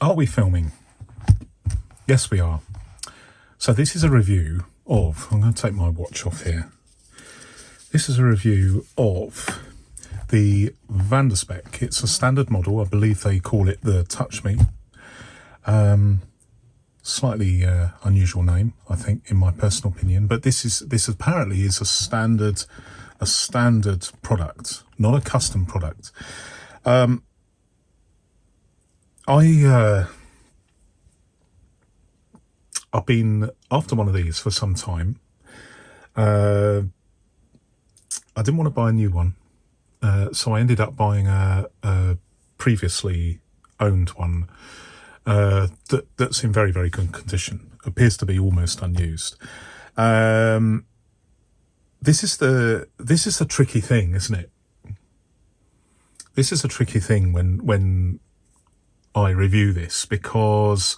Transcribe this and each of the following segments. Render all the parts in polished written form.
Are we filming? Yes, we are. So this is a review of, I'm going to take my watch off here. This is a review of the Spek. It's a standard model. I believe they call it the Touch Me. Slightly unusual name, I think, in my personal opinion. But this apparently is a standard product, not a custom product. I've been after one of these for some time. I didn't want to buy a new one, so I ended up buying a previously owned one that's in very, very good condition. Appears to be almost unused. This is the tricky thing, isn't it? This is a tricky thing when I review this, because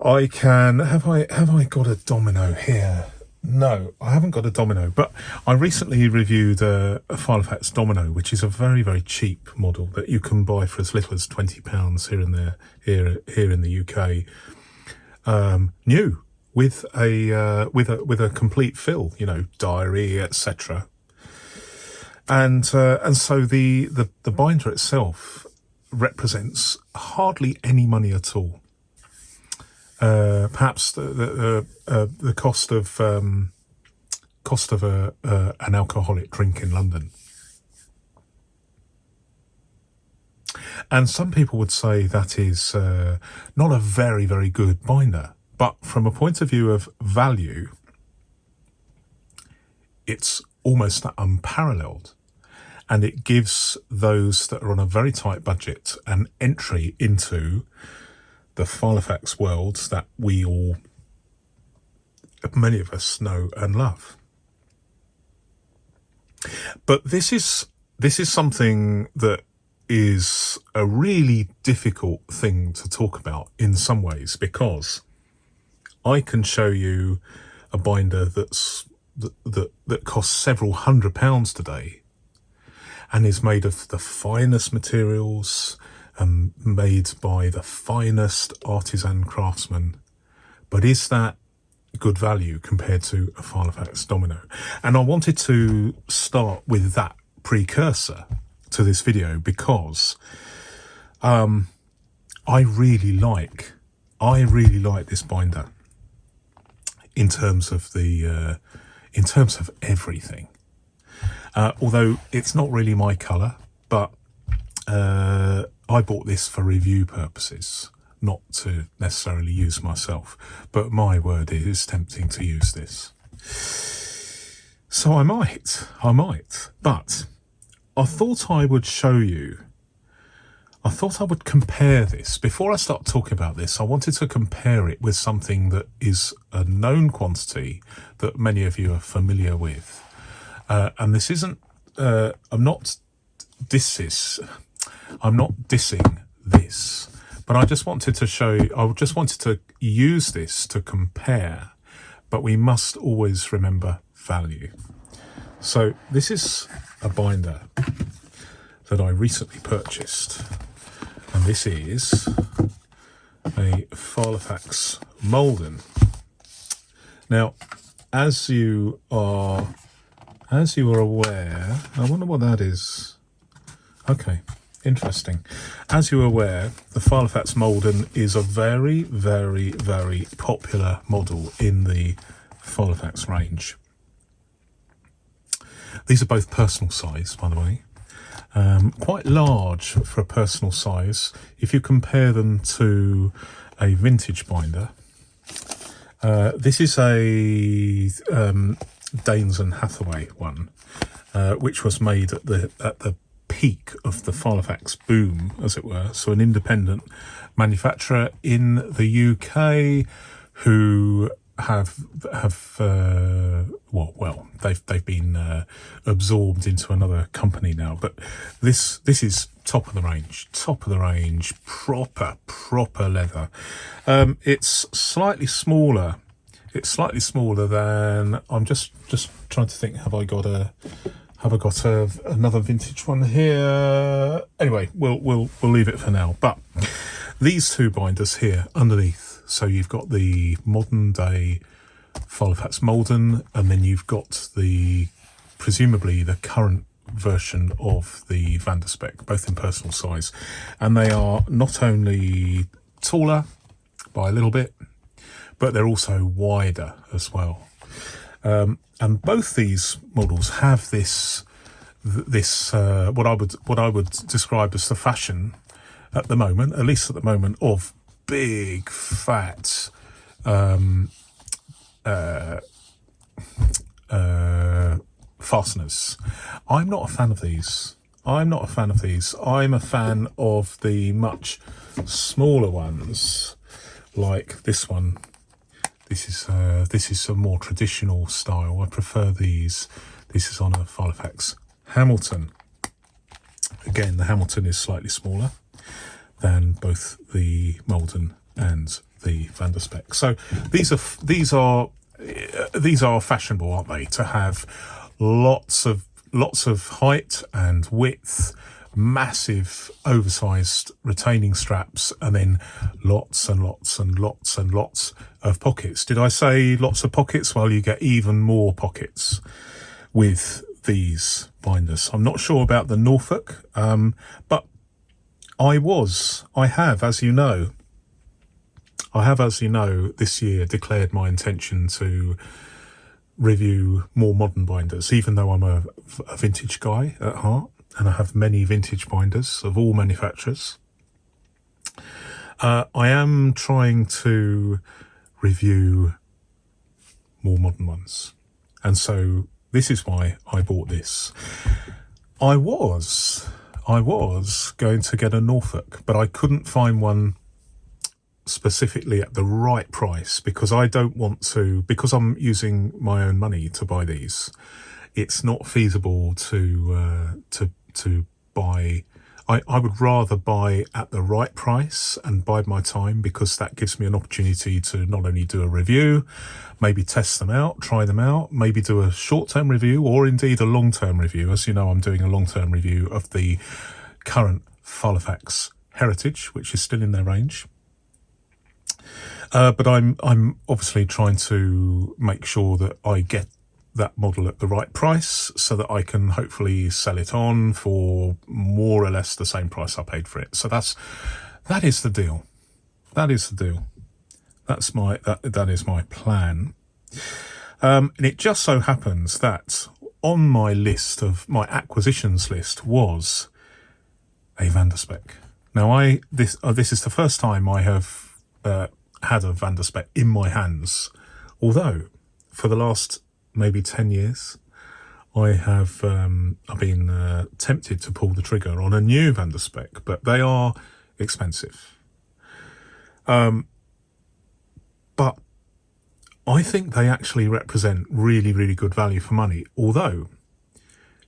I can have I got a domino here? No, I haven't got a domino, but I recently reviewed a filofax domino, which is a very, very cheap model that you can buy for as little as £20 here in the UK. New with a complete fill, diary, etc. And so the binder itself represents hardly any money at all. Perhaps the cost of an alcoholic drink in London. And some people would say that is not a very, very good binder, but from a point of view of value, it's almost unparalleled. And it gives those that are on a very tight budget an entry into the filofax world that many of us know and love. But this is something that is a really difficult thing to talk about in some ways, because I can show you a binder that costs several £100s today and is made of the finest materials, made by the finest artisan craftsmen. But is that good value compared to a filofax domino? And I wanted to start with that precursor to this video, because I really like this binder in terms of everything. Although it's not really my colour, but I bought this for review purposes, not to necessarily use myself. But my word, it is tempting to use this. So I might. But I thought I would show you. I thought I would compare this. Before I start talking about this, I wanted to compare it with something that is a known quantity that many of you are familiar with. And this isn't, I'm not dissing this, but I just wanted to show you, I just wanted to use this to compare, but we must always remember value. So this is a binder that I recently purchased, and this is a filofax Malden. Now, as you are aware, I wonder what that is. Okay, interesting. As you're aware, the filofax Malden is a very, very, very popular model in the filofax range. These are both personal size, by the way. Quite large for a personal size if you compare them to a vintage binder. This is a Danes and Hathaway one, which was made at the peak of the filofax boom, as it were. So an independent manufacturer in the UK who they've been absorbed into another company now. But this is top of the range, proper leather. It's slightly smaller. It's slightly smaller than, I'm just trying to think, have I got another vintage one here? Anyway, we'll leave it for now. But these two binders here underneath. So you've got the modern day Filofax Malden, and then you've got presumably the current version of the Spek, both in personal size, and they are not only taller by a little bit, but they're also wider as well. And both these models have this what I would describe as the fashion at the moment, at least at the moment, of big fat fasteners. I'm not a fan of these. I'm a fan of the much smaller ones, like this one. This is a more traditional style. I prefer these. This is on a Filofax Hamilton. Again, the Hamilton is slightly smaller than both the Malden and the Spek. So these are fashionable, aren't they? To have lots of height and width, massive oversized retaining straps, and then lots and lots and lots and lots of pockets. Did I say lots of pockets? Well, you get even more pockets with these binders. I'm not sure about the Norfolk, but I have, as you know, this year declared my intention to review more modern binders, even though I'm a vintage guy at heart, and I have many vintage binders of all manufacturers. I am trying to review more modern ones, and so this is why I bought this. I was going to get a Norfolk, but I couldn't find one specifically at the right price, because I don't want to, because I'm using my own money to buy these. It's not feasible to buy. I would rather buy at the right price and bide my time, because that gives me an opportunity to not only do a review, maybe test them out, try them out, maybe do a short-term review, or indeed a long-term review. As you know, I'm doing a long-term review of the current Filofax Heritage, which is still in their range. But I'm obviously trying to make sure that I get that model at the right price, so that I can hopefully sell it on for more or less the same price I paid for it. So that is the deal. That is my plan. And it just so happens that on my list of my acquisitions list was a Spek. Now this is the first time I have had a Spek in my hands, although for the last maybe 10 years I've been tempted to pull the trigger on a new Spek, but they are expensive. But I think they actually represent really, really good value for money, although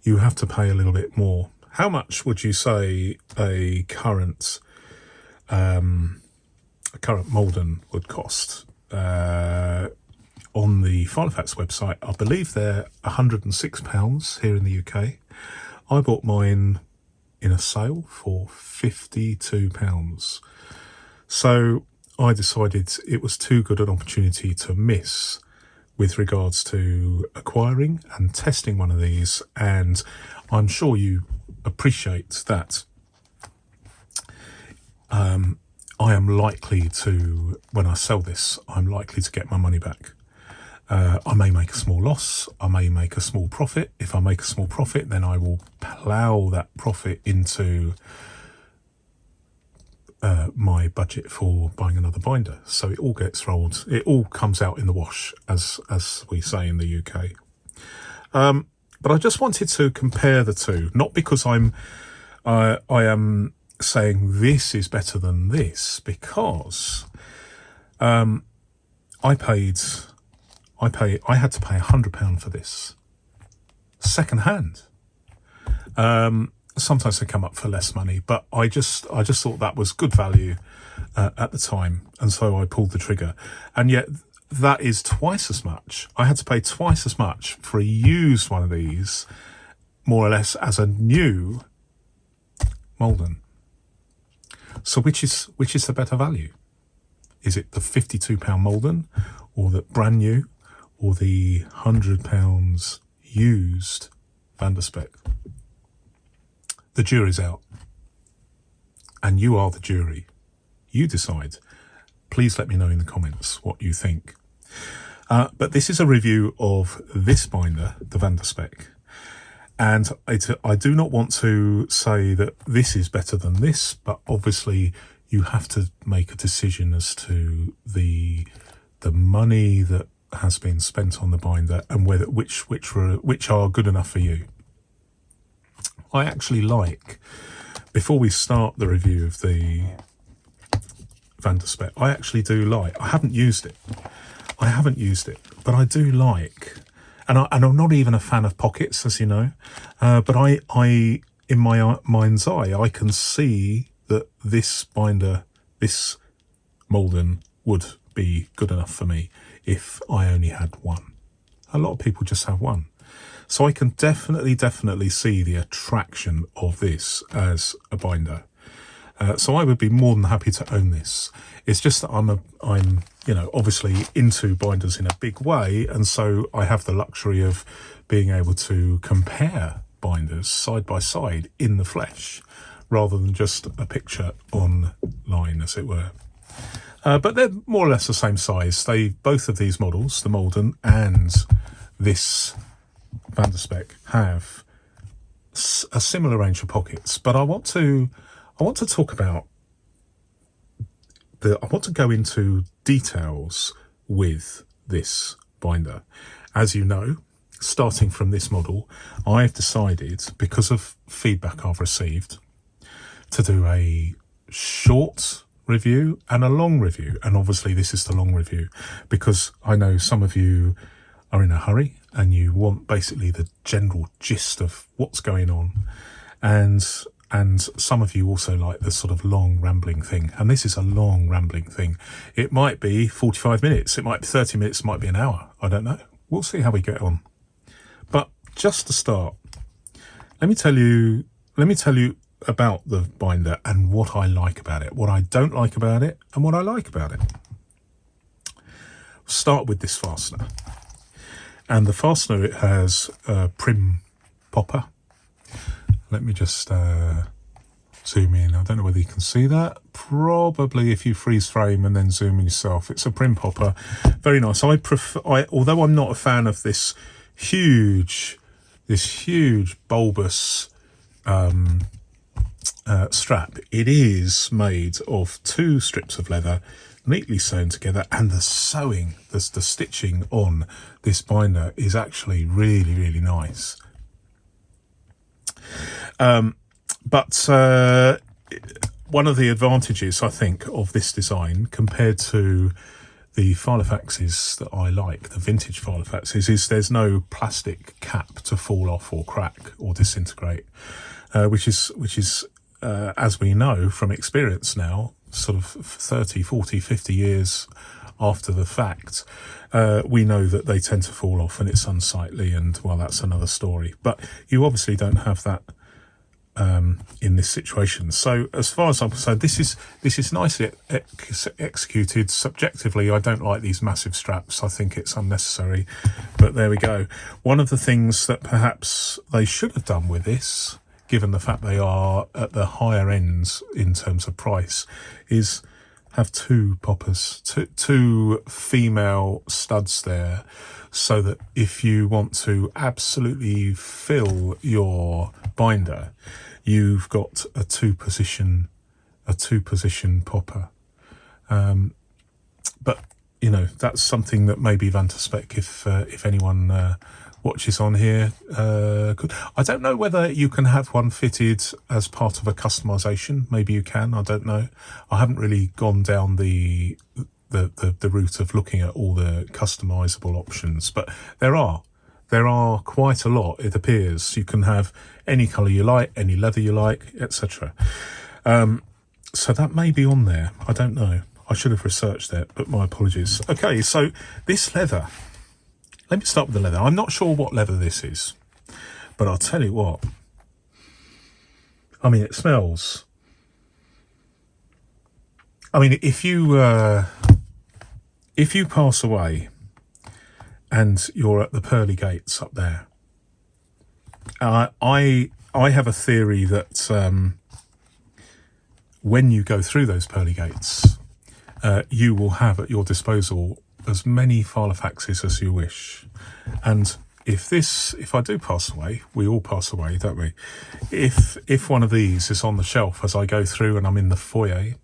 you have to pay a little bit more. How much would you say a current Malden would cost? On the Filofax website, I believe they're £106 here in the UK. I bought mine in a sale for £52. So I decided it was too good an opportunity to miss with regards to acquiring and testing one of these, and I'm sure you appreciate that I am likely to, when I sell this, I'm likely to get my money back. I may make a small loss, I may make a small profit. If I make a small profit, then I will plough that profit into my budget for buying another binder. So it all gets rolled, it all comes out in the wash, as we say in the UK. But I just wanted to compare the two, not because I am saying this is better than this, because I had to pay £100 for this second hand. Sometimes they come up for less money, but I just thought that was good value at the time, and so I pulled the trigger. And yet that is twice as much. I had to pay twice as much for a used one of these, more or less, as a new Malden. So which is the better value? Is it the £52 Malden, or the brand new, or the £100 used Van der Spek? The jury's out, and you are the jury. You decide. Please let me know in the comments what you think. But this is a review of this binder, the Van der Spek. And I do not want to say that this is better than this, but obviously you have to make a decision as to the money that has been spent on the binder and whether which are good enough for you. I actually like, before we start the review of the Van der Spek, I actually do like, I haven't used it, but I do like, and I'm not even a fan of pockets, as you know, but I in my mind's eye, I can see that this binder, this Malden, would be good enough for me if I only had one. A lot of people just have one. So I can definitely see the attraction of this as a binder. So I would be more than happy to own this. It's just that I'm obviously into binders in a big way, and so I have the luxury of being able to compare binders side by side in the flesh, rather than just a picture online, as it were. But they're more or less the same size. Both of these models, the Malden and this Van der Spek, have a similar range of pockets. But I want to talk about I want to go into details with this binder. As you know, starting from this model, I've decided, because of feedback I've received, to do a short review and a long review. And obviously this is the long review because I know some of you are in a hurry and you want basically the general gist of what's going on, and some of you also like the sort of long rambling thing, and this is a long rambling thing. It might be 45 minutes, it might be 30 minutes, it might be an hour, I don't know. We'll see how we get on. But just to start, let me tell you about the binder and what I like about it, what I don't like about it, and what I like about it. Start with this fastener. And the fastener, it has a prim popper. Let me just zoom in. I don't know whether you can see that. Probably if you freeze frame and then zoom in yourself. It's a prim popper. Very nice. Although I'm not a fan of this huge bulbous strap, it is made of 2 strips of leather neatly sewn together, and the sewing, the stitching on this binder is actually really nice. But one of the advantages, I think, of this design compared to the filofaxes that I like, the vintage filofaxes, is there's no plastic cap to fall off or crack or disintegrate, which is as we know from experience now, sort of 30, 40, 50 years after the fact, we know that they tend to fall off and it's unsightly, and well, that's another story. But you obviously don't have that in this situation. So as far as I'm concerned, this is nicely executed. Subjectively, I don't like these massive straps. I think it's unnecessary, but there we go. One of the things that perhaps they should have done with this, given the fact they are at the higher ends in terms of price, is have 2 poppers, two female studs there, so that if you want to absolutely fill your binder, you've got a two position popper. But you know, that's something that maybe Van der Spek, if anyone watches on here, could. I don't know whether you can have one fitted as part of a customization. Maybe you can, I don't know. I haven't really gone down the route of looking at all the customizable options, but there are quite a lot, it appears. You can have any color you like, any leather you like, etc. So that may be on there, I don't know. I should have researched that, but my apologies. Okay, so this leather, let me start with the leather. I'm not sure what leather this is, but I'll tell you what. I mean, it smells I mean, if you pass away and you're at the pearly gates up there, I have a theory that when you go through those pearly gates, you will have at your disposal as many filofaxes as you wish. And if I do pass away, we all pass away, don't we? If one of these is on the shelf as I go through and I'm in the foyer,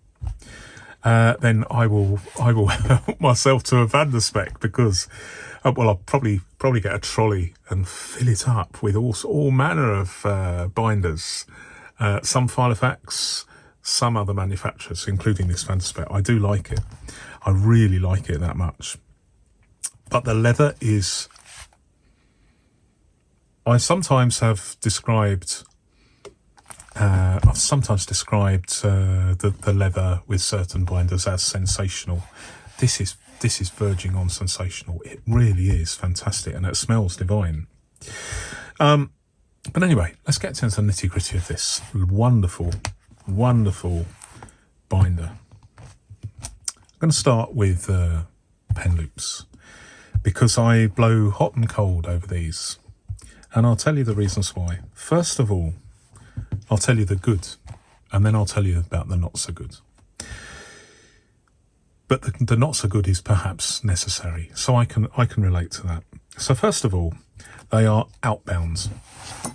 then I will help myself to a van der Spek, because I'll probably get a trolley and fill it up with all manner of binders, some filofax, some other manufacturers, including this van der Spek. I do like it. I really like it that much. But the leather is... I sometimes have described... I've sometimes described the leather with certain binders as sensational. This is verging on sensational. It really is fantastic, and it smells divine. But anyway, let's get into the nitty gritty of this wonderful binder. I'm going to start with pen loops, because I blow hot and cold over these, and I'll tell you the reasons why. First of all, I'll tell you the good, and then I'll tell you about the not so good. But the not so good is perhaps necessary, so I can relate to that. So first of all, they are outbound.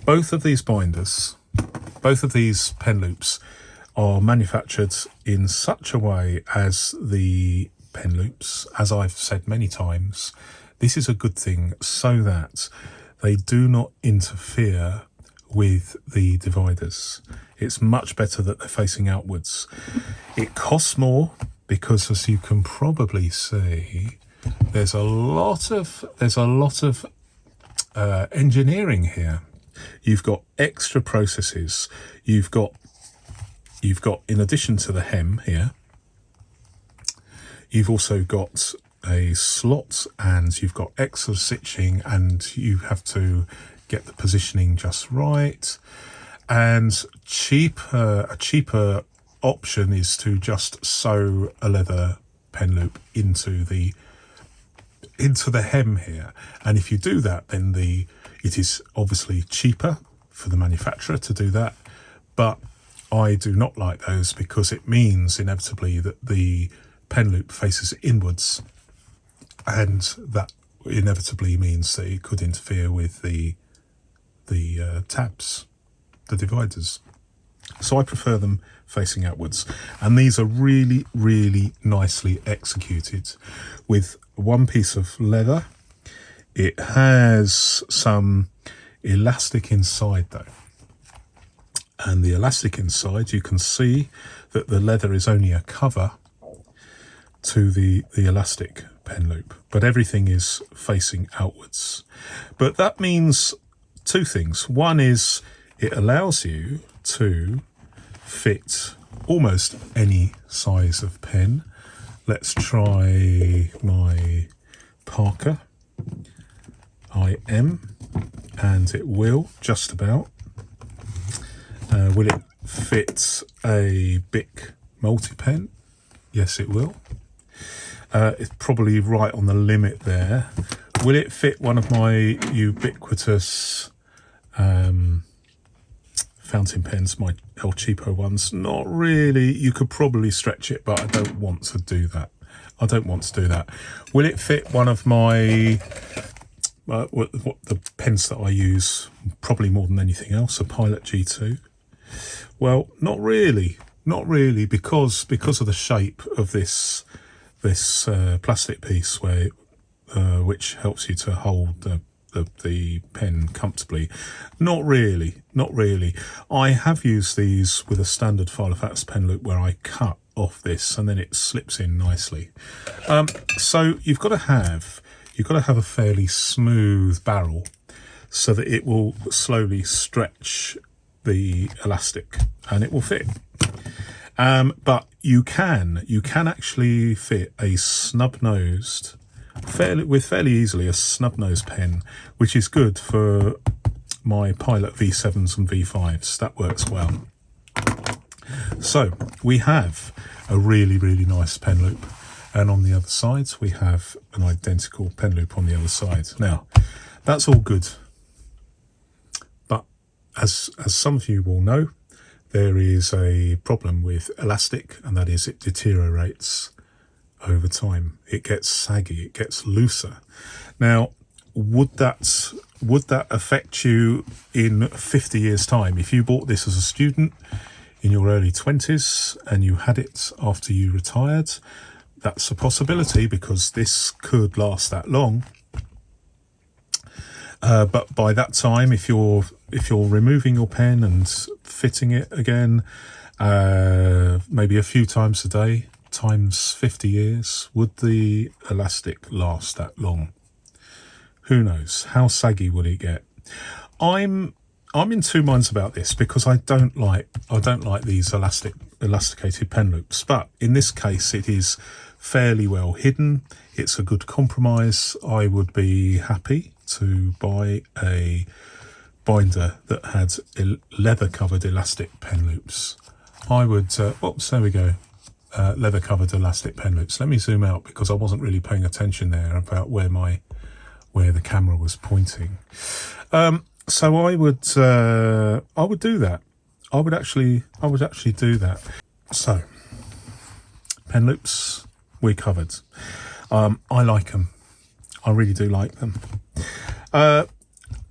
Both of these binders, both of these pen loops, are manufactured in such a way as the pen loops, as I've said many times, this is a good thing, so that they do not interfere with the dividers. It's much better that they're facing outwards. It costs more because, as you can probably see, there's a lot of engineering here. You've got extra processes. You've got, in addition to the hem here, you've also got a slot, and you've got extra stitching, and you have to get the positioning just right. And a cheaper option is to just sew a leather pen loop into the hem here. And if you do that, then it is obviously cheaper for the manufacturer to do that. But I do not like those, because it means inevitably that the pen loop faces inwards, and that inevitably means that it could interfere with the tabs, the dividers. So I prefer them facing outwards, and these are really, really nicely executed with one piece of leather. It has some elastic inside though, and the elastic inside, you can see that the leather is only a cover to the elastic pen loop, but everything is facing outwards. But that means two things. One is it allows you to fit almost any size of pen. Let's try my Parker IM, and it will just about. Will it fit a Bic multi-pen? Yes, it will. It's probably right on the limit there. Will it fit one of my ubiquitous fountain pens, my El Cheapo ones? Not really. You could probably stretch it, but I don't want to do that. Will it fit one of my what the pens that I use probably more than anything else, a Pilot G2? Well, not really, because of the shape of this plastic piece, which helps you to hold the pen comfortably. Not really. I have used these with a standard filofax pen loop where I cut off this and then it slips in nicely. So you've got to have a fairly smooth barrel so that it will slowly stretch the elastic and it will fit. But you can actually fit a snub-nosed, fairly easily, a snub-nosed pen, which is good for my Pilot V7s and V5s. That works well. So we have a really, really nice pen loop, and on the other side we have an identical pen loop on the other side. Now, that's all good, but as some of you will know, there is a problem with elastic, and that is it deteriorates over time. It gets saggy, it gets looser. Now, would that affect you in 50 years' time? If you bought this as a student in your early 20s and you had it after you retired, that's a possibility, because this could last that long. But by that time, if you're removing your pen and fitting it again, maybe a few times a day, times 50 years, would the elastic last that long? Who knows? How saggy would it get? I'm in two minds about this, because I don't like these elasticated pen loops, but in this case it is fairly well hidden. It's a good compromise. I would be happy to buy a binder that had leather covered elastic pen loops. I would oops, there we go. Leather covered elastic pen loops. Let me zoom out, because I wasn't really paying attention there about where the camera was pointing. So I would do that. I would actually do that. So pen loops, we covered. I like them. I really do like them.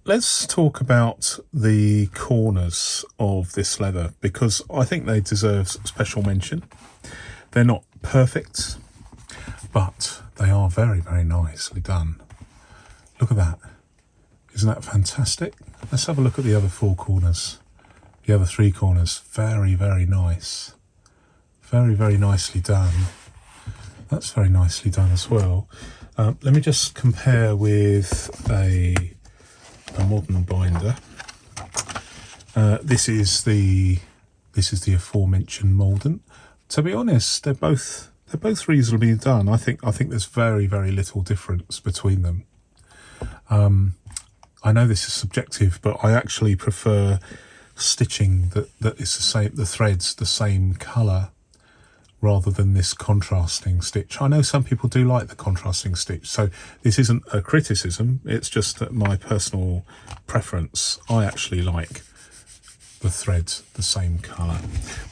Let's talk about the corners of this leather, because I think they deserve special mention. They're not perfect, but they are very, very nicely done. Look at that. Isn't that fantastic? Let's have a look at the other four corners. The other three corners. Very, very nice. Very, very nicely done. That's very nicely done as well. Let me just compare with a modern binder. This is the aforementioned Malden. To be honest, they're both reasonably done. I think there's very, very little difference between them. I know this is subjective, but I actually prefer stitching that is the same, the threads the same colour, rather than this contrasting stitch. I know some people do like the contrasting stitch, so this isn't a criticism, it's just that my personal preference. I actually like the threads the same colour.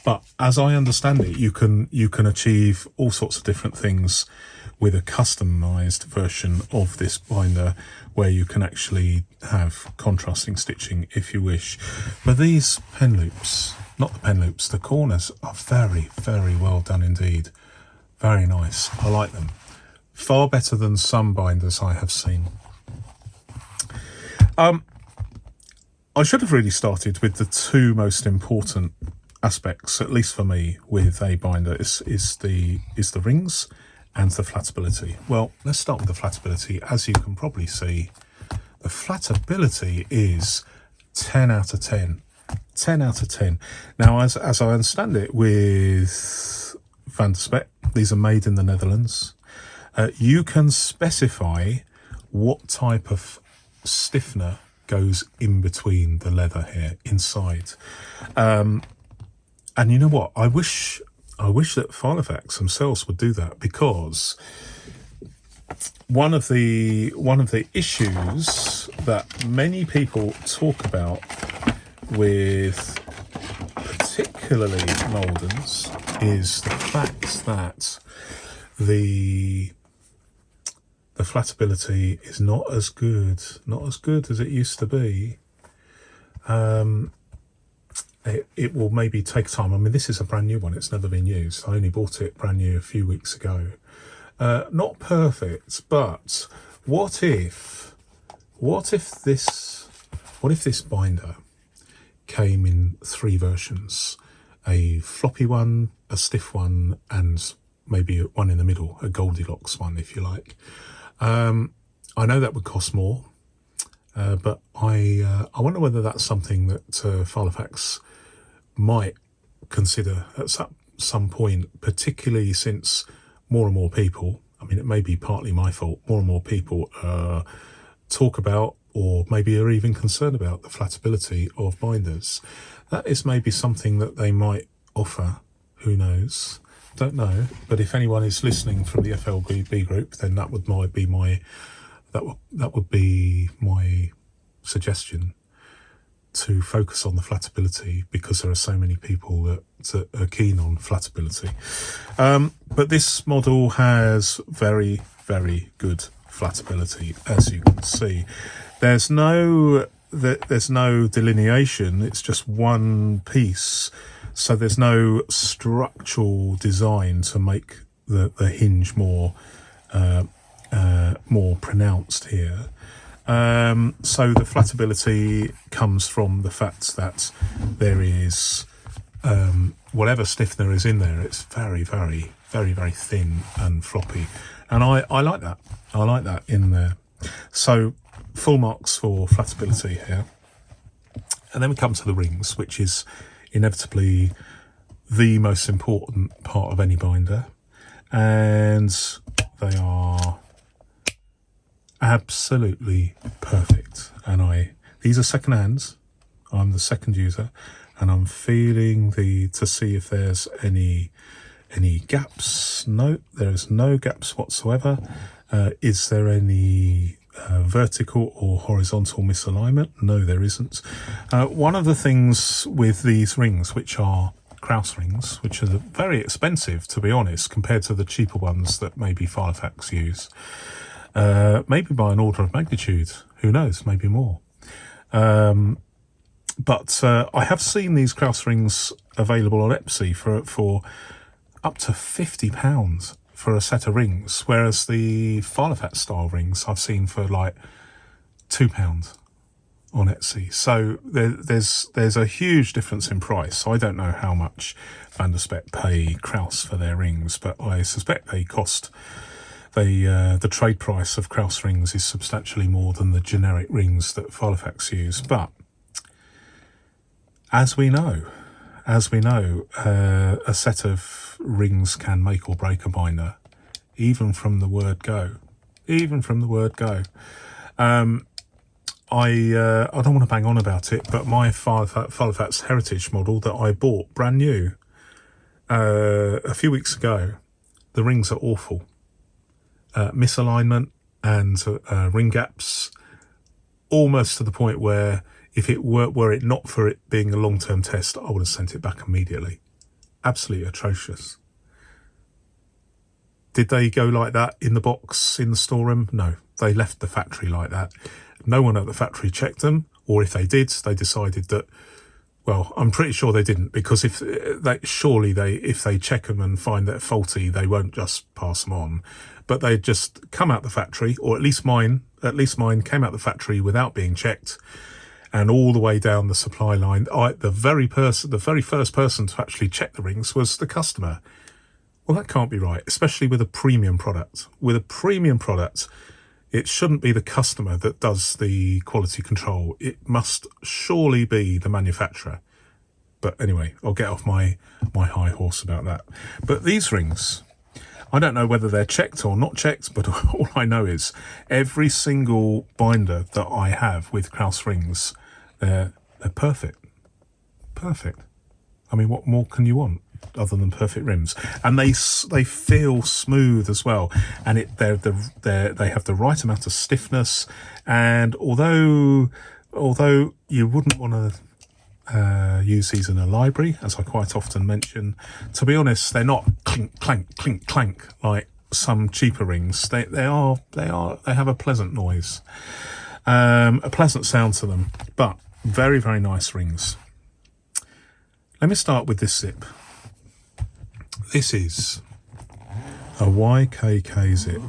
But as I understand it, you can achieve all sorts of different things with a customised version of this binder, where you can actually have contrasting stitching if you wish. But these pen loops, not the pen loops, the corners are very, very well done indeed. Very nice. I like them. Far better than some binders I have seen. I should have really started with the two most important aspects, at least for me, with a binder is the rings and the flatability. Well, let's start with the flatability. As you can probably see, the flatability is 10 out of 10. 10 out of 10. Now, as I understand it, with Van der Spek, these are made in the Netherlands. You can specify what type of stiffener goes in between the leather here inside. And you know what? I wish that filofaxes themselves would do that, because one of the issues that many people talk about with particularly Moldens is the fact that the flatability is not as good as it used to be. It will maybe take time. I mean, this is a brand new one. It's never been used. I only bought it brand new a few weeks ago. Not perfect, but what if this binder came in three versions: a floppy one, a stiff one, and maybe one in the middle, a Goldilocks one, if you like. I know that would cost more, but I wonder whether that's something that filofaxes might consider at some point, particularly since more and more people, I mean, it may be partly my fault, more and more people talk about, or maybe are even concerned about, the flatability of binders. That is maybe something that they might offer, who knows? Don't know. But if anyone is listening from the FLBB group, then that would be my suggestion, to focus on the flatability, because there are so many people that are keen on flatability. But this model has very, very good flatability, as you can see. There's no delineation, it's just one piece, so there's no structural design to make the hinge more pronounced here. So the flatability comes from the fact that there is whatever stiffener is in there, it's very, very, very, very thin and floppy, and I like that. I like that in there. So full marks for flatability here. And then we come to the rings, which is inevitably the most important part of any binder, and they are absolutely perfect. And these are second hands. I'm the second user, and I'm feeling to see if there's any gaps. No, there's no gaps whatsoever. Is there any vertical or horizontal misalignment? No, there isn't. One of the things with these rings, which are Krauss rings, which are very expensive, to be honest, compared to the cheaper ones that maybe Filofax use, maybe by an order of magnitude, who knows, maybe more. But I have seen these Krauss rings available on Etsy for up to £50 for a set of rings, whereas the Filofax style rings I've seen for like £2 on Etsy. So there's a huge difference in price. I don't know how much Van der Spek pay Krauss for their rings, but I suspect they cost the trade price of Krauss rings is substantially more than the generic rings that Filofax use. But as we know, a set of rings can make or break a binder, even from the word go. I don't want to bang on about it, but my Filofax Heritage model that I bought brand new a few weeks ago, the rings are awful. Misalignment and ring gaps, almost to the point where if it were it not for it being a long-term test, I would have sent it back immediately. Absolutely atrocious. Did they go like that in the box in the storeroom? No, they left the factory like that. No one at the factory checked them, or if they did, they decided that, well, I'm pretty sure they didn't, because if they check them and find they're faulty, they won't just pass them on. But they just come out the factory, or at least mine came out the factory without being checked, and all the way down the supply line. The very first person to actually check the rings was the customer. Well, that can't be right, especially with a premium product. With a premium product, it shouldn't be the customer that does the quality control. It must surely be the manufacturer. But anyway, I'll get off my high horse about that. But these rings, I don't know whether they're checked or not checked, but all I know is every single binder that I have with Krauss rings, they're perfect. Perfect. I mean, what more can you want other than perfect rims? And they feel smooth as well, and they have the right amount of stiffness. And although you wouldn't want to use these in a library, as I quite often mention, to be honest, they're not clink clank clink clank like some cheaper rings. They have a pleasant noise, a pleasant sound to them, but very, very nice rings. Let me start with this zip. This is a YKK zip,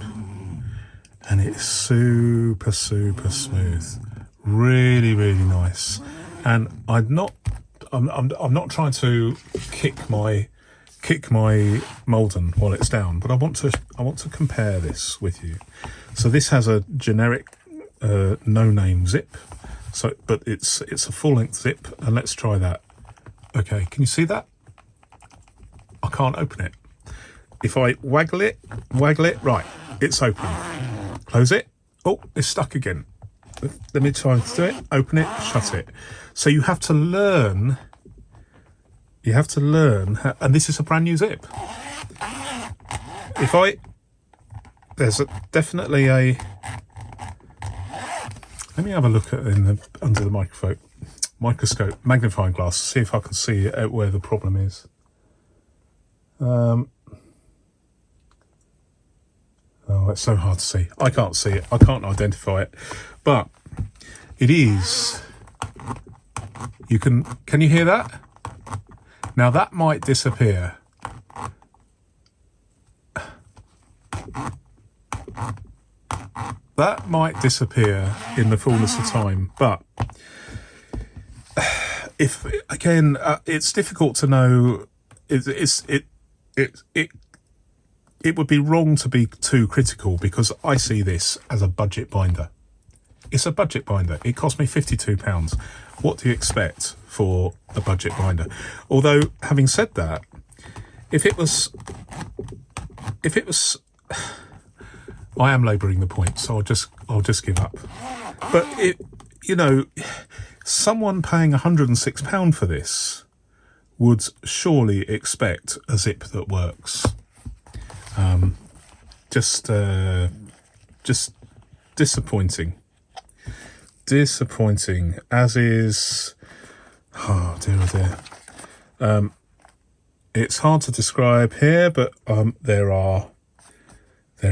and it's super, super smooth, really, really nice. And I'm not trying to kick my Malden while it's down, but I want to compare this with you. So this has a generic no-name zip, but it's a full-length zip, and let's try that. Okay, can you see that? I can't open it. If I waggle it, right, it's open. Close it. Oh, it's stuck again. Let me try to do it. Open it, shut it. So you have to learn You have to learn how, and this is a brand new zip. There's definitely a, let me have a look at under the microscope, magnifying glass, see if I can see where the problem is. Oh, it's so hard to see. I can't see it. I can't identify it. But it is. Can you hear that? Now that might disappear. That might disappear in the fullness of time, but if again, it's difficult to know. It would be wrong to be too critical, because I see this as a budget binder. It's a budget binder. It cost me £52. What do you expect for a budget binder? Although, having said that, if it was, I am labouring the point, so I'll just give up. But someone paying £106 for this would surely expect a zip that works. Just disappointing. Disappointing, as is, oh dear. It's hard to describe here, but there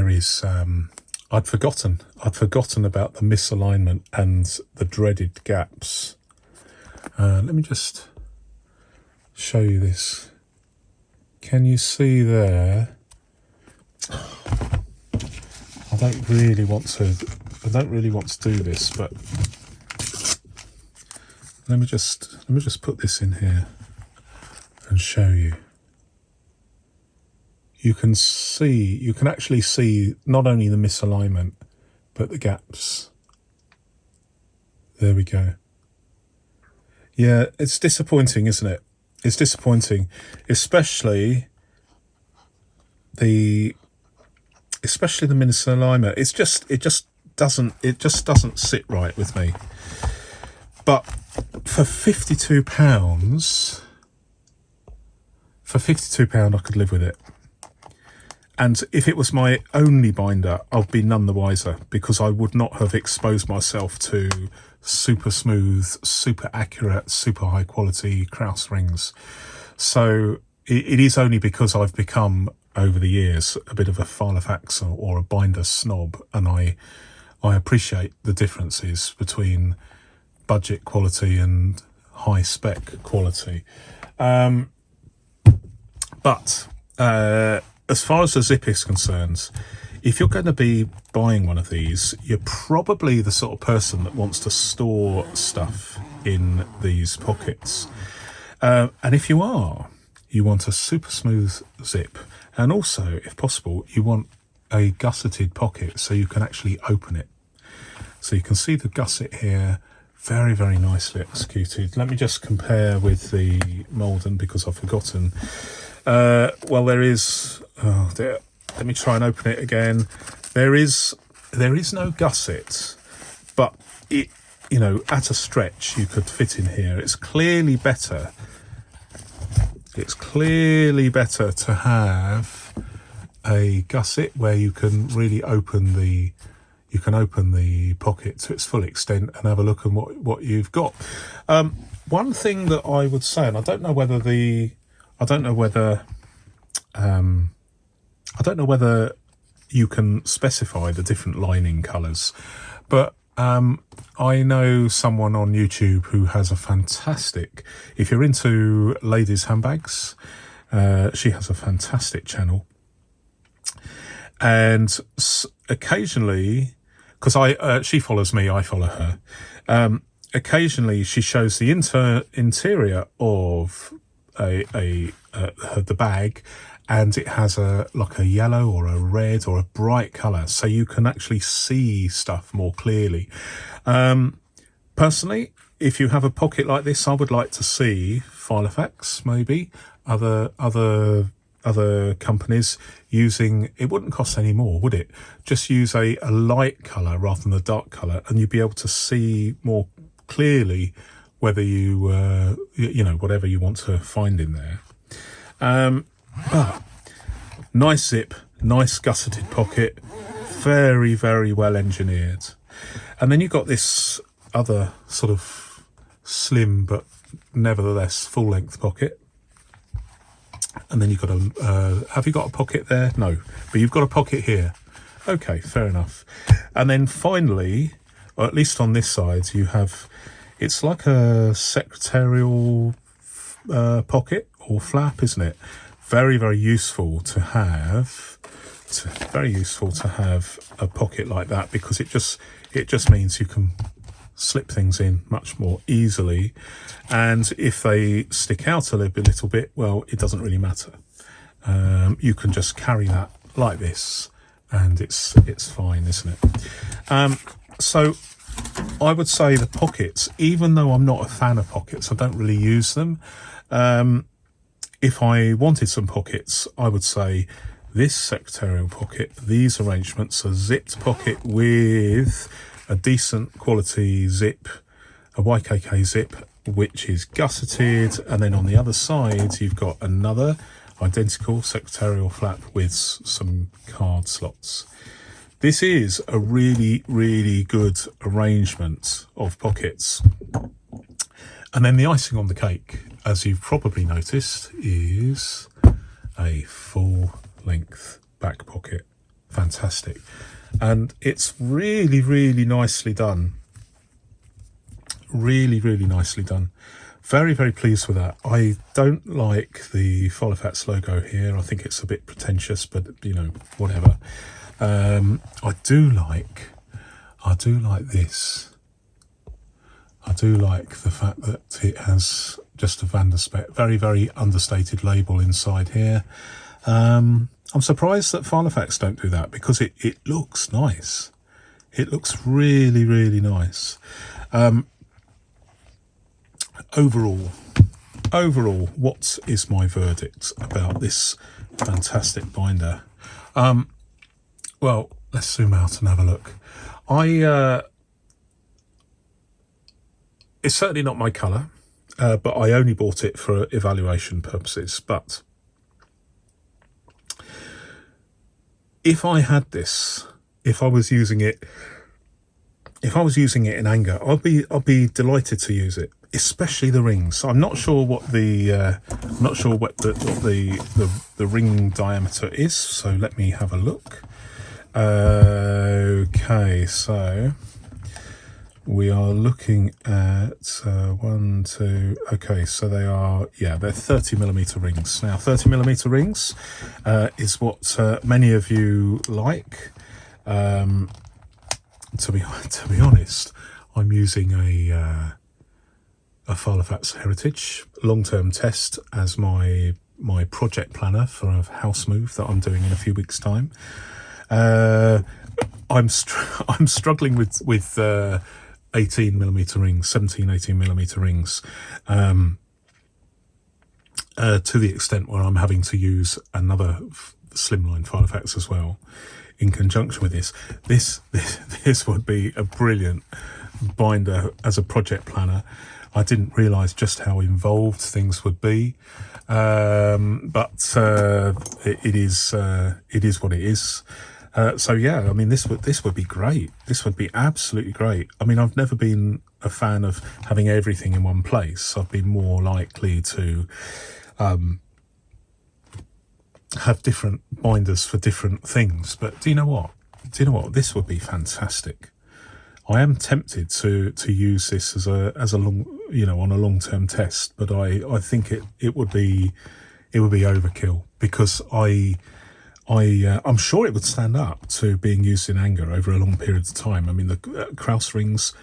is, I'd forgotten about the misalignment and the dreaded gaps. Let me just show you this. Can you see there? I don't really want to do this, but let me just put this in here and show you. You can actually see not only the misalignment, but the gaps. There we go. Yeah, it's disappointing, isn't it? It's disappointing, especially the misalignment. It just doesn't sit right with me. But for £52, I could live with it. And if it was my only binder, I'd be none the wiser, because I would not have exposed myself to super smooth, super accurate, super high quality Krauss rings. So it is only because I've become, over the years, a bit of a filofax or a binder snob, and I appreciate the differences between budget quality and high spec quality. But as far as the zip is concerned, if you're going to be buying one of these, you're probably the sort of person that wants to store stuff in these pockets. And if you are, you want a super smooth zip. And also, if possible, you want a gusseted pocket so you can actually open it. So you can see the gusset here, very, very nicely executed. Let me just compare with the Malden, because I've forgotten. Well, there is, oh dear, let me try and open it again. There is no gusset, but it, at a stretch you could fit in here. It's clearly better to have a gusset where you can really open the pocket to its full extent and have a look at what you've got. One thing that I would say, and I don't know whether you can specify the different lining colours, but I know someone on YouTube who has a fantastic, if you're into ladies' handbags, she has a fantastic channel. And occasionally, because she follows me, I follow her, occasionally she shows the interior of the bag, and it has like a yellow or a red or a bright colour, so you can actually see stuff more clearly. Personally, if you have a pocket like this, I would like to see filofax, maybe other companies using, it wouldn't cost any more, would it? Just use a light colour rather than a dark colour, and you'd be able to see more clearly whether you, whatever you want to find in there. But nice zip, nice gusseted pocket, very, very well engineered. And then you've got this other sort of slim but nevertheless full length pocket. And then you've got have you got a pocket there? No, but you've got a pocket here. Okay, fair enough. And then finally, or at least on this side, you have, it's like a secretarial pocket or flap, isn't it? Very, very useful to have. Very useful to have a pocket like that, because it just means you can slip things in much more easily. And if they stick out a little bit, well, it doesn't really matter. You can just carry that like this, and it's fine, isn't it? So I would say the pockets, even though I'm not a fan of pockets, I don't really use them. If I wanted some pockets, I would say this secretarial pocket, these arrangements, a zipped pocket with a decent quality zip, a YKK zip, which is gusseted, and then on the other side you've got another identical secretarial flap with some card slots. This is a really, really good arrangement of pockets. And then the icing on the cake, as you've probably noticed, is a full length back pocket. Fantastic. And it's really, really nicely done. Really, really nicely done. Very, very pleased with that. I don't like the filofaxes logo here. I think it's a bit pretentious, but whatever. I do like this. I do like the fact that it has just a Spek, very, very understated label inside here. I'm surprised that filofaxes don't do that, because it looks nice. It looks really, really nice. Overall, what is my verdict about this fantastic binder? Well, let's zoom out and have a look. It's certainly not my colour, but I only bought it for evaluation purposes. But if I had this, if I was using it in anger, I'd be delighted to use it, especially the rings. I'm not sure what the ring diameter is, so let me have a look. Okay, so we are looking at 1, 2. Okay, so they're 30mm rings. Now, 30mm rings is what many of you like. To be honest, I'm using a filofaxes Heritage long-term test as my project planner for a house move that I'm doing in a few weeks' time. I'm struggling with 18mm rings, 18mm rings, to the extent where I'm having to use another slimline filofaxes as well in conjunction with this. This would be a brilliant binder as a project planner. I didn't realise just how involved things would be, but it is what it is. So yeah, I mean, this would be great. This would be absolutely great. I mean, I've never been a fan of having everything in one place. I've been more likely to have different binders for different things. But do you know what? This would be fantastic. I am tempted to use this as a long, on a long-term test, but I think it would be overkill, because I'm sure it would stand up to being used in anger over a long period of time. I mean, the Kraus rings,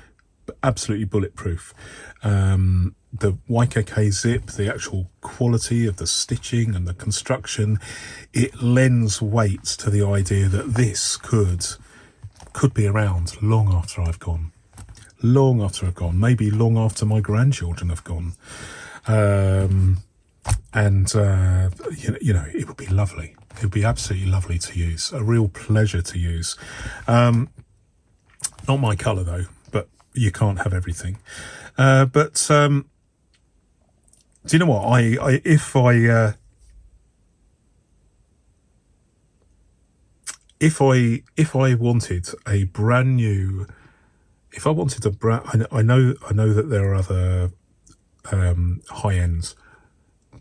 absolutely bulletproof. The YKK zip, the actual quality of the stitching and the construction, it lends weight to the idea that this could be around long after I've gone. Maybe long after my grandchildren have gone. It would be lovely. It would be absolutely lovely to use, a real pleasure to use. Not my colour though, but you can't have everything. But do you know what? If I wanted a brand new, if I wanted a brand, I know that there are other high end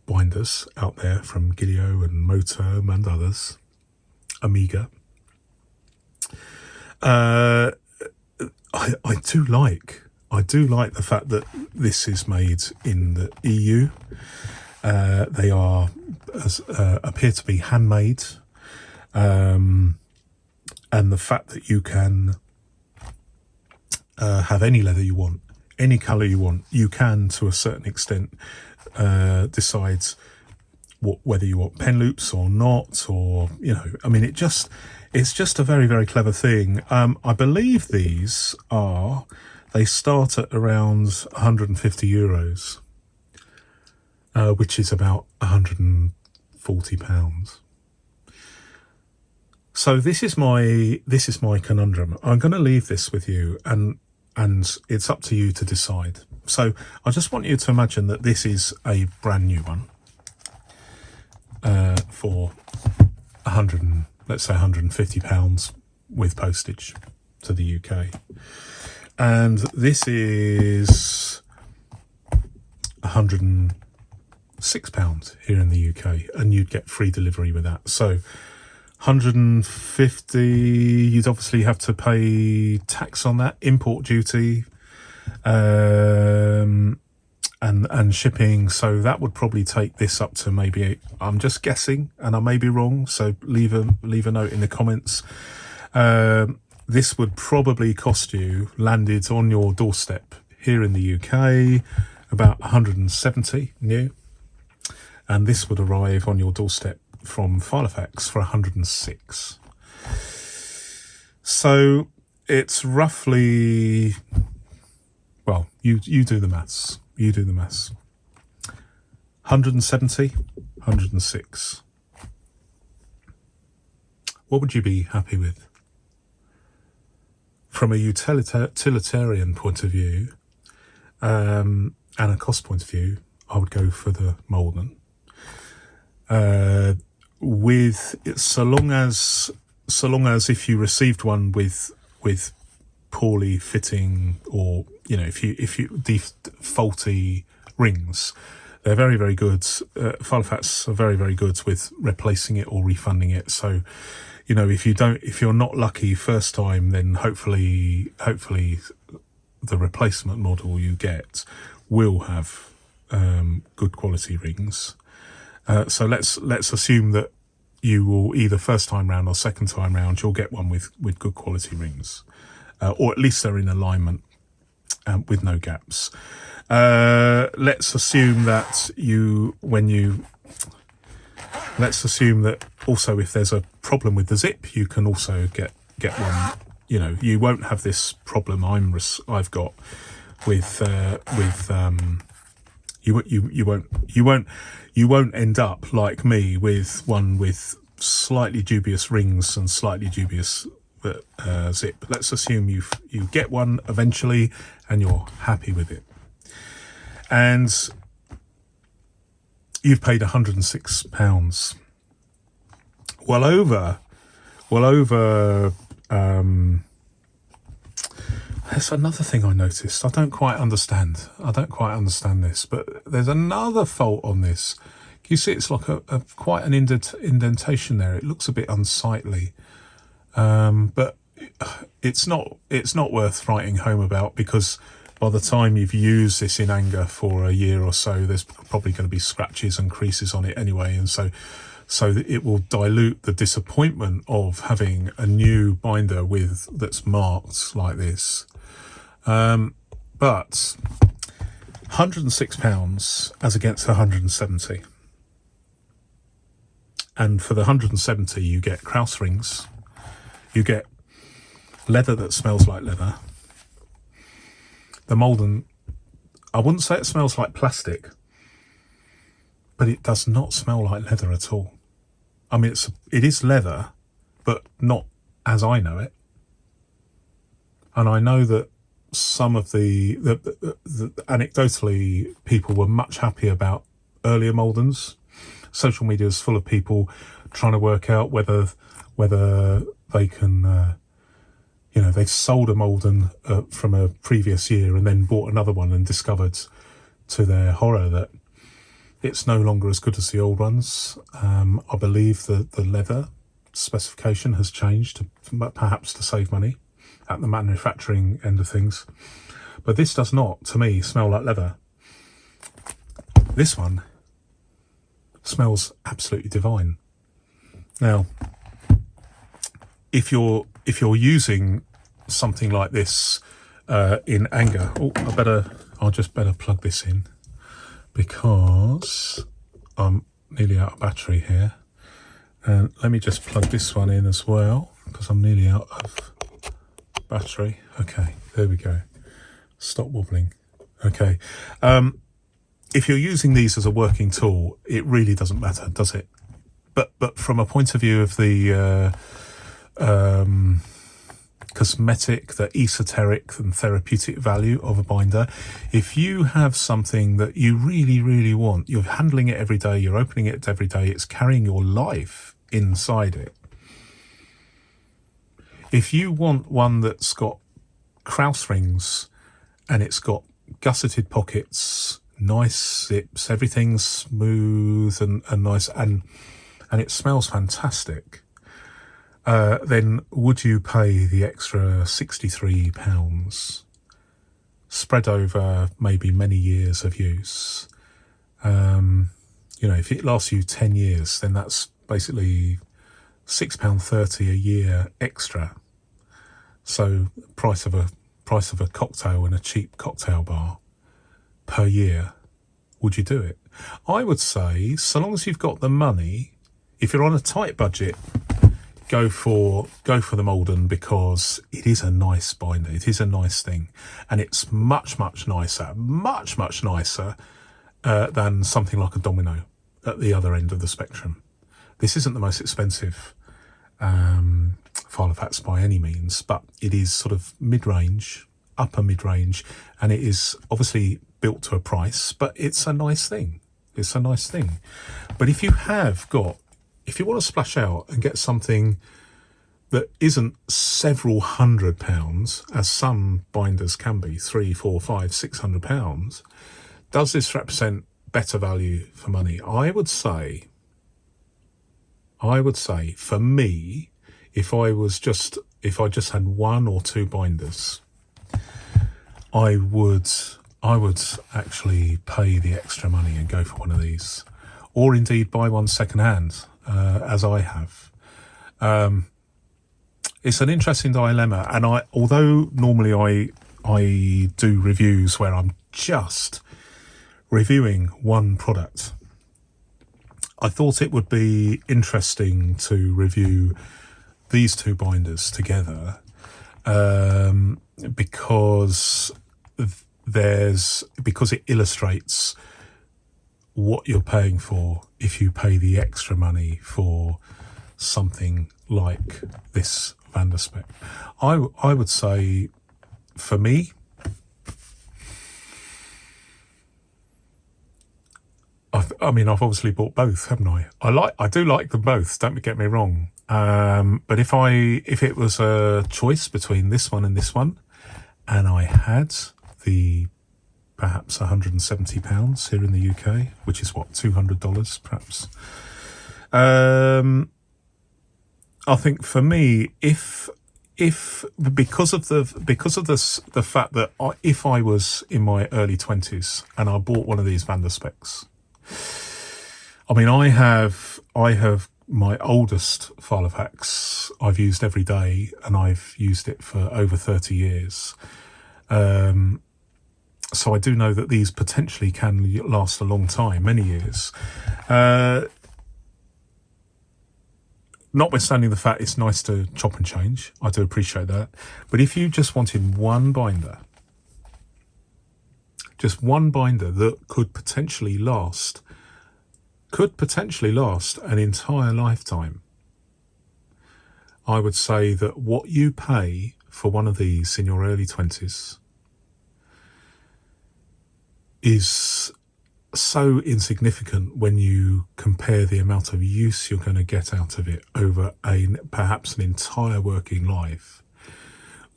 binders out there from Gileo and Motom and others, Amiga. I do like the fact that this is made in the EU. They are appear to be handmade, and the fact that you can have any leather you want, any colour you want. You can, to a certain extent, decide whether you want pen loops or not, or I mean, it's just a very, very clever thing. I believe they start at around €150, which is about £140. So this is my conundrum. I'm going to leave this with you, and it's up to you to decide. So I just want you to imagine that this is a brand new one for let's say £150 with postage to the UK, and this is £106 here in the UK, and you'd get free delivery with that. So 150, you'd obviously have to pay tax on that, import duty, and shipping. So that would probably take this up to maybe, I'm just guessing, and I may be wrong, so leave a note in the comments. This would probably cost you, landed on your doorstep here in the UK, about 170 new, and this would arrive on your doorstep from filofax for 106. So it's roughly, well, you do the maths. 170, 106. What would you be happy with? From a utilitarian point of view, and a cost point of view, I would go for the Malden. So long as if you received one with poorly fitting, or if you faulty rings, they're very, very good. Filofax are very, very good with replacing it or refunding it. So if you're not lucky first time, then hopefully the replacement model you get will have good quality rings. So let's assume that you will, either first time round or second time round, you'll get one with good quality rings, or at least they're in alignment with no gaps. Let's assume that let's assume that also, if there's a problem with the zip, you can also get one. You won't have this problem I've got with you won't end up like me with one with slightly dubious rings and slightly dubious zip. Let's assume you get one eventually and you're happy with it, and you've paid £106. Well over. There's another thing I noticed. I don't quite understand this, but there's another fault on this. You see, it's like a quite an indentation there. It looks a bit unsightly, but it's not worth writing home about, because by the time you've used this in anger for a year or so, there's probably going to be scratches and creases on it anyway, and so it will dilute the disappointment of having a new binder that's marked like this. But £106 as against 170, and for the 170 you get Krauss rings, you get leather that smells like leather. The Malden, I wouldn't say it smells like plastic, but it does not smell like leather at all. I mean, it is leather, but not as I know it. And I know that some of the anecdotally, people were much happier about earlier Maldens. Social media is full of people trying to work out whether they can, they've sold a Malden from a previous year and then bought another one and discovered to their horror that it's no longer as good as the old ones. I believe that the leather specification has changed, perhaps to save money at the manufacturing end of things. But this does not, to me, smell like leather. This one smells absolutely divine. Now, if you're using something like this in anger, I'll just better plug this in, because I'm nearly out of battery here. And let me just plug this one in as well, because I'm nearly out of battery. Okay, there we go. Stop wobbling. Okay. If you're using these as a working tool, it really doesn't matter, does it? But from a point of view of the cosmetic, the esoteric and therapeutic value of a binder, if you have something that you really, really want, you're handling it every day, you're opening it every day, it's carrying your life inside it. If you want one that's got Krauss rings and it's got gusseted pockets, nice zips, everything's smooth and nice, and it smells fantastic, then would you pay the extra £63 spread over maybe many years of use? If it lasts you 10 years, then that's basically £6.30 a year extra. So price of a cocktail in a cheap cocktail bar per year. Would you do it? I would say, so long as you've got the money, if you're on a tight budget, go for the Malden, because it is a nice binder. It is a nice thing, and it's much nicer than something like a Domino at the other end of the spectrum. This isn't the most expensive filofax by any means, but it is sort of mid-range, upper mid-range, and it is obviously built to a price, but it's a nice thing. It's a nice thing. But if you want to splash out and get something that isn't several £100, as some binders can be, £300, £400, £500, £600, does this represent better value for money? I would say for me, if I just had one or two binders, I would actually pay the extra money and go for one of these, or indeed buy one second hand, as I have. It's an interesting dilemma, and although normally I do reviews where I'm just reviewing one product, I thought it would be interesting to review these two binders together, because it illustrates what you're paying for if you pay the extra money for something like this Van der Spek. I would say, for me, I've obviously bought both, haven't I? I do like them both, don't get me wrong. But if it was a choice between this one and this one, and I had the perhaps £170 here in the UK, which is what, $200 perhaps. I think for me, if because of the fact that if I was in my early 20s and I bought one of these Van der Speks, I have my oldest filofax I've used every day, and I've used it for over 30 years. So I do know that these potentially can last a long time, many years. Notwithstanding the fact it's nice to chop and change, I do appreciate that. But if you just wanted one binder that could potentially last an entire lifetime, I would say that what you pay for one of these in your early 20s is so insignificant when you compare the amount of use you're going to get out of it over perhaps an entire working life,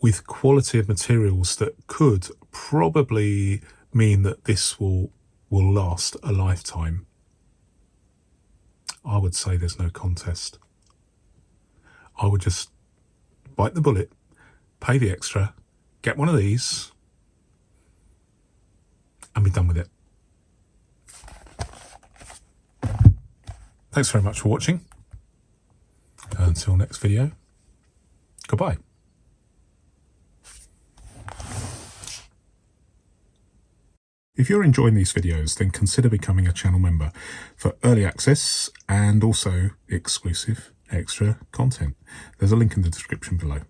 with quality of materials that could probably mean that this will last a lifetime. I would say there's no contest. I would just bite the bullet, pay the extra, get one of these, and be done with it. Thanks very much for watching. Until next video, goodbye. If you're enjoying these videos, then consider becoming a channel member for early access and also exclusive extra content. There's a link in the description below.